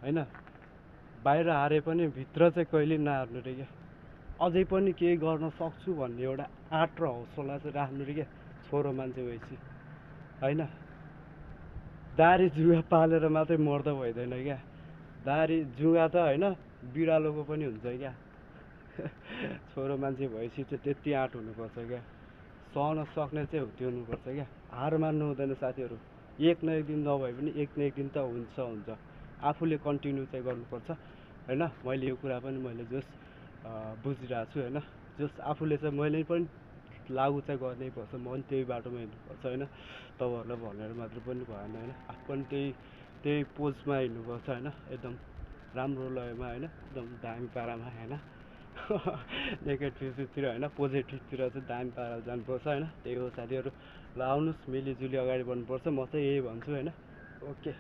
होइन। बाहिर हारे पनि भित्र चाहिँ कहिले नहार्नु रे क्या। अझै पनि केही गर्न सक्छु भन्ने एउटा आँट र हौसला चाहिँ राख्नु रे क्या छोरो मान्छे भएपछि, होइन। दारी जुगा पालेर मात्रै मर्दा भइँदैन क्या। दारी जुगा त होइन बिरालोको पनि हुन्छ क्या। छोरो मान्छे भएपछि चाहिँ त्यति आँट हुनुपर्छ क्या। सहन सक्ने चाहिँ त्यो हुनुपर्छ क्या। हार मान्नु हुँदैन साथीहरू। एक न एक दिन नभए पनि एक न एक दिन त हुन्छ। आफूले कन्टिन्यू चाहिँ गर्नुपर्छ, होइन। मैले यो कुरा पनि मैले जस बुझिरहेको छु, होइन। जस आफूले चाहिँ मैले पनि लागु चाहिँ गर्नै पर्छ, म पनि त्यही बाटोमा हिँड्नुपर्छ, होइन। तपाईँहरूलाई भनेर मात्र पनि भएन, होइन। आफू पनि त्यही पोजमा हिँड्नुपर्छ, होइन। एकदम राम्रो लयमा, होइन। एकदम दामी पारामा, होइन। नेगेटिभतिर होइन पोजिटिभतिर चाहिँ दामी पाराले जानुपर्छ, होइन। त्यही हो साथीहरू। ल आउनुहोस् मिलिजुली अगाडि बढ्नुपर्छ, म चाहिँ यही भन्छु, होइन। ओके।